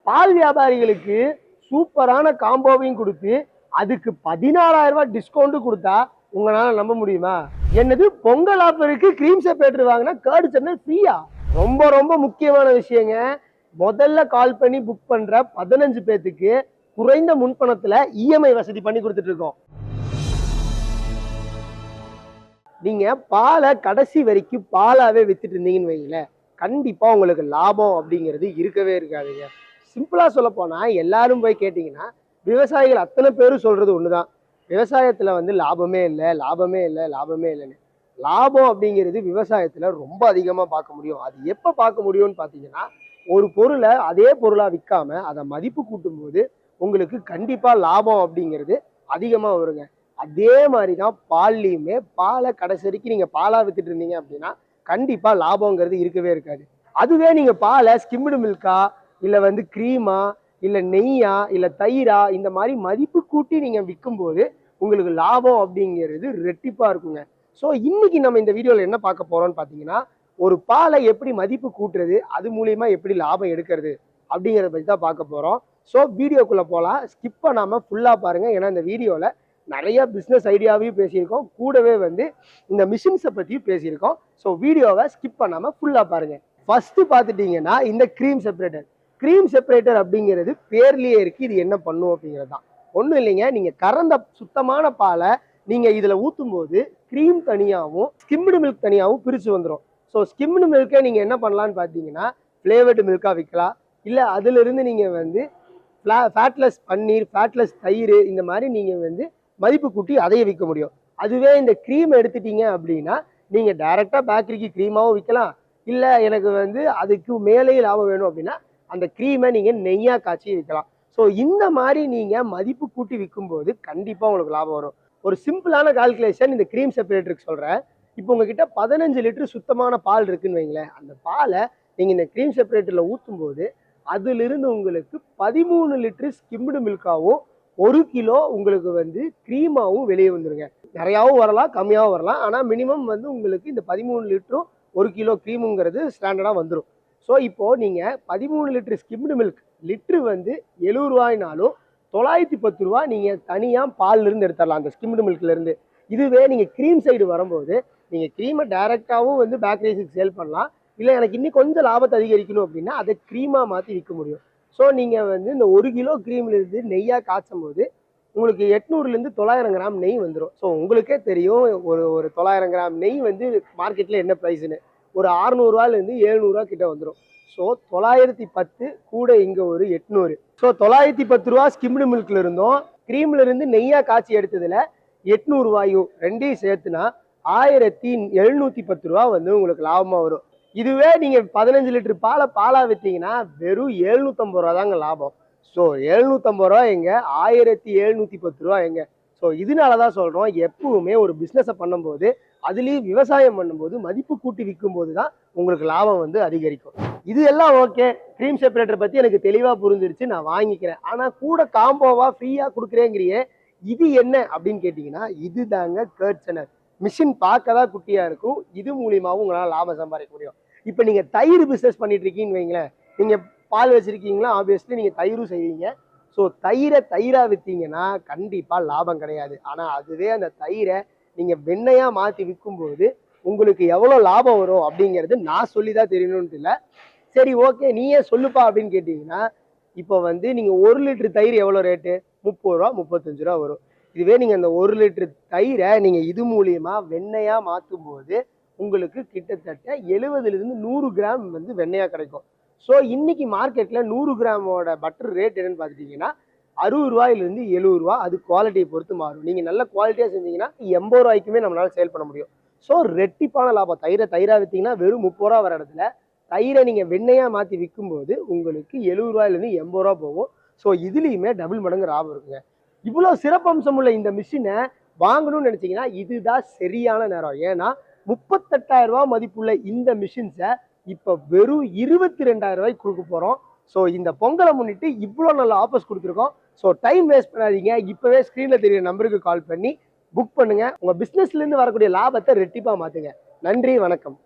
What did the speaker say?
பால் வியாபாரிகளுக்கு சூப்பரான காம்போவையும் கொடுத்து அதுக்கு 16,000 ரூபாய் டிஸ்கவுண்ட் கொடுத்தா உங்களால நம்ப முடியுமா? என்னது பொங்கல் ஆஃபருக்கு கிரீம் செப்பரேட்டர் வாங்கினா கர்டு சேனல் ஃப்ரீயா? ரொம்ப ரொம்ப முக்கியமான விஷயங்க. முதல்ல கால் பண்ணி புக் பண்ற 15 பேத்துக்கு குறைந்த முன்பணத்துல இஎம்ஐ வசதி பண்ணி கொடுத்துட்டு இருக்கோம். நீங்க பாலை கடைசி வரைக்கும் பாலாவே வித்துட்டு இருந்தீங்கன்னு வைங்களேன், கண்டிப்பா உங்களுக்கு லாபம் அப்படிங்கிறது இருக்கவே இருக்காதுங்க. சிம்பிளா சொல்ல போனா எல்லாரும் போய் கேட்டீங்கன்னா விவசாயிகள் அத்தனை பேரும் சொல்றது ஒண்ணுதான், விவசாயத்துல லாபமே இல்லை, லாபமே இல்லை, லாபமே இல்லைன்னு. லாபம் அப்படிங்கிறது விவசாயத்துல ரொம்ப அதிகமா பார்க்க முடியும். அது எப்ப பார்க்க முடியும்னு பாத்தீங்கன்னா, ஒரு பொருளை அதே பொருளா விற்காம அதை மதிப்பு கூட்டும் போது உங்களுக்கு கண்டிப்பா லாபம் அப்படிங்கிறது அதிகமா வருங்க. அதே மாதிரிதான் பால்லையுமே, பாலை கடைசி வரைக்கும் நீங்க பாலா வித்துட்டு இருந்தீங்க அப்படின்னா கண்டிப்பா லாபங்கிறது இருக்கவே இருக்காது. அதுவே நீங்க பாலை ஸ்கிம்டு மில்கா, இல்ல கிரீமா, இல்ல நெய்யா, இல்ல தயிரா, இந்த மாதிரி மதிப்பு கூட்டி நீங்க விற்கும் போது உங்களுக்கு லாபம் அப்படிங்கிறது ரெட்டிப்பா இருக்குங்க. ஸோ இன்னைக்கு நம்ம இந்த வீடியோல என்ன பார்க்க போறோம்னு பாத்தீங்கன்னா, ஒரு பாலை எப்படி மதிப்பு கூட்டுறது, அது மூலியமா எப்படி லாபம் எடுக்கிறது அப்படிங்கிறத பத்தி தான் பார்க்க போறோம். ஸோ வீடியோக்குள்ள போலாம், ஸ்கிப் பண்ணாம ஃபுல்லா பாருங்க. ஏன்னா இந்த வீடியோல நிறைய பிசினஸ் ஐடியாவையும் பேசியிருக்கோம், கூடவே இந்த மிஷின்ஸை பத்தியும் பேசியிருக்கோம். ஸோ வீடியோவை ஸ்கிப் பண்ணாம ஃபுல்லா பாருங்க. ஃபர்ஸ்ட் பார்த்துட்டீங்கன்னா இந்த கிரீம் செப்பரேட்டர். கிரீம் செப்பரேட்டர் அப்படிங்கிறது பேர்லயே இருக்கு. இது என்ன பண்ணும் அப்படிங்கிறது தான். ஒன்றும் இல்லைங்க, நீங்க கறந்த சுத்தமான பாலை நீங்க இதுல ஊத்தும் போது கிரீம் தனியாகவும் ஸ்கிம்டு மில்க் தனியாகவும் பிரிச்சு வந்துடும். ஸோ ஸ்கிம்டு மில்கை நீங்க என்ன பண்ணலான்னு பார்த்தீங்கன்னா ஃபிளேவர்டு மில்கா விற்கலாம், இல்லை அதுல இருந்து நீங்க ஃபேட்லெஸ் பன்னீர், ஃபேட்லெஸ் தயிர், இந்த மாதிரி நீங்க மதிப்பு கூட்டி அதையே விற்க முடியும். அதுவே இந்த க்ரீம் எடுத்துட்டீங்க அப்படின்னா நீங்க டைரக்டா பேக்கரிக்கு க்ரீமாவும் விற்கலாம், இல்ல எனக்கு அதுக்கு மேலேயே லாபம் வேணும் அப்படின்னா அந்த க்ரீமை நீங்க நெய்யா காய்ச்சி விற்கலாம். ஸோ இந்த மாதிரி நீங்க மதிப்பு கூட்டி விற்கும் போது கண்டிப்பா உங்களுக்கு லாபம் வரும். ஒரு சிம்பிளான கால்குலேஷன் இந்த க்ரீம் செப்பரேட்டருக்கு சொல்றேன். இப்போ உங்ககிட்ட 15 லிட்டர் சுத்தமான பால் இருக்குன்னு வைங்களேன், அந்த பாலை நீங்க இந்த க்ரீம் செப்பரேட்டர்ல ஊற்றும் போது அதுல இருந்து உங்களுக்கு 13 லிட்டர் ஸ்கிம்டு மில்காவும் 1 கிலோ உங்களுக்கு க்ரீமாவும் வெளியே வந்துருங்க. நிறையாவும் வரலாம், கம்மியாகவும் வரலாம். ஆனால் மினிமம் உங்களுக்கு இந்த 13 லிட்டரும் 1 கிலோ க்ரீமுங்கிறது ஸ்டாண்டர்டாக வந்துடும். ஸோ இப்போ நீங்க 13 லிட்டர் ஸ்கிம்டு மில்க் லிட்டரு 70 ரூபாய்னாலும் 910 ரூபா நீங்க தனியா பால்ல இருந்து எடுத்துடலாம், அந்த ஸ்கிம்டு மில்க்ல இருந்து. இதுவே நீங்க க்ரீம் சைடு வரும்போது நீங்க க்ரீமை டைரக்டாவும் பேக்கரிஸுக்கு சேல் பண்ணலாம், இல்லை எனக்கு இன்னும் கொஞ்சம் லாபத்தை அதிகரிக்கணும் அப்படின்னா அதை க்ரீமா மாற்றி விற்க முடியும். ஸோ நீங்கள் இந்த 1 கிலோ க்ரீம்லேருந்து நெய்யாக காய்ச்சும் போது உங்களுக்கு 800லேருந்து 900 கிராம் நெய் வந்துடும். ஸோ உங்களுக்கே தெரியும் ஒரு ஒரு 900 கிராம் நெய் மார்க்கெட்டில் என்ன ப்ரைஸுன்னு. ஒரு 600 ரூபாயிலேருந்து 700 ரூபா கிட்ட வந்துடும். ஸோ 910 கூட இங்கே ஒரு 800. ஸோ 910 ரூபா ஸ்கிம்டு மில்க்ல இருந்தோம், க்ரீம்ல இருந்து நெய்யாக காய்ச்சி எடுத்ததுல 800 ரூபாயும் ரெண்டையும் சேர்த்துனா 1710 ரூபா உங்களுக்கு லாபமாக வரும். இதுவே நீங்க 15 லிட்டர் பாலா வித்தீங்கன்னா வெறும் 750 ரூபா தாங்க லாபம். ஸோ 750 ரூபா எங்க, 1710 ரூபா எங்க. ஸோ இதனாலதான் சொல்றோம், எப்பவுமே ஒரு பிசினஸை பண்ணும்போது, அதுலயும் விவசாயம் பண்ணும்போது மதிப்பு கூட்டி விற்கும் போதுதான் உங்களுக்கு லாபம் அதிகரிக்கும். இது எல்லாம் ஓகே, க்ரீம் செப்பரேட்டர் பத்தி எனக்கு தெளிவா புரிஞ்சிருச்சு, நான் வாங்கிக்கிறேன். ஆனா கூட காம்போவா ஃப்ரீயா கொடுக்குறேங்கிறியே, இது என்ன அப்படின்னு கேட்டீங்கன்னா இதுதாங்க கர்ட் சேனல். மிஷின் பார்க்கதான் குட்டியா இருக்கும், இது மூலியமாவும் உங்களால் லாபம் சம்பாதிக்க முடியும். இப்போ நீங்க தயிர் பிசினஸ் பண்ணிட்டு இருக்கீங்கன்னு வைங்களேன், நீங்க பால் வச்சிருக்கீங்களா, ஆப்வியஸ்லி நீங்க தயிரும் செய்வீங்க. ஸோ தயிரா விற்றீங்கன்னா கண்டிப்பா லாபம் கிடையாது. ஆனா அதுவே அந்த தயிரை நீங்க வெண்ணையா மாத்தி விற்கும்போது உங்களுக்கு எவ்வளவு லாபம் வரும் அப்படிங்கிறது நான் சொல்லிதான் தெரியணும்னு இல்லை. சரி ஓகே, நீயே சொல்லுப்பா அப்படின்னு கேட்டீங்கன்னா, இப்போ நீங்க 1 லிட்டர் தயிர் எவ்வளவு ரேட்டு? 30 ரூபா 35 ரூபா வரும். இதுவே நீங்க அந்த 1 லிட்டர் தயிரை நீங்க இது மூலியமா வெண்ணையா மாற்றும் போது உங்களுக்கு கிட்டத்தட்ட 70லிருந்து 100 கிராம் வெண்ணையா கிடைக்கும். ஸோ இன்னைக்கு மார்க்கெட்ல 100 கிராமோட பட்டர் ரேட் என்னன்னு பார்த்துட்டீங்கன்னா 60 ரூபாயிலிருந்து 70 ரூபா. அது குவாலிட்டியை பொறுத்து மாறும். நீங்க நல்ல குவாலிட்டியா செஞ்சீங்கன்னா 80 ரூபாய்க்குமே நம்மளால சேல் பண்ண முடியும். ஸோ ரெட்டிப்பான லாபம். தயிரா வித்தீங்கன்னா வெறும் 30 ரூபா வர இடத்துல தயிரை நீங்க வெண்ணையா மாத்தி விற்கும் போது உங்களுக்கு 70 ரூபாயிலிருந்து 80 ரூபா போகும். ஸோ இதுலயுமே டபுள் மடங்கு லாபம் இருக்குங்க. இவ்வளவு சிறப்பம்சம் உள்ள இந்த மிஷினை வாங்கணும்னு நினைச்சீங்கன்னா இதுதான் சரியான நேரம். ஏன்னா 38,000 ரூபாய் மதிப்புள்ள இந்த மிஷின்ஸை இப்ப வெறும் 22,000 ரூபாய்க்கு கொடுக்க போறோம். ஸோ இந்த பொங்கலை முன்னிட்டு இவ்வளவு நல்ல ஆஃபர்ஸ் கொடுத்துருக்கோம். ஸோ டைம் வேஸ்ட் பண்ணாதீங்க, இப்பவே ஸ்கிரீன்ல தெரிய நம்பருக்கு கால் பண்ணி புக் பண்ணுங்க. உங்க பிசினஸ்ல இருந்து வரக்கூடிய லாபத்தை ரெட்டிப்பா மாத்துங்க. நன்றி, வணக்கம்.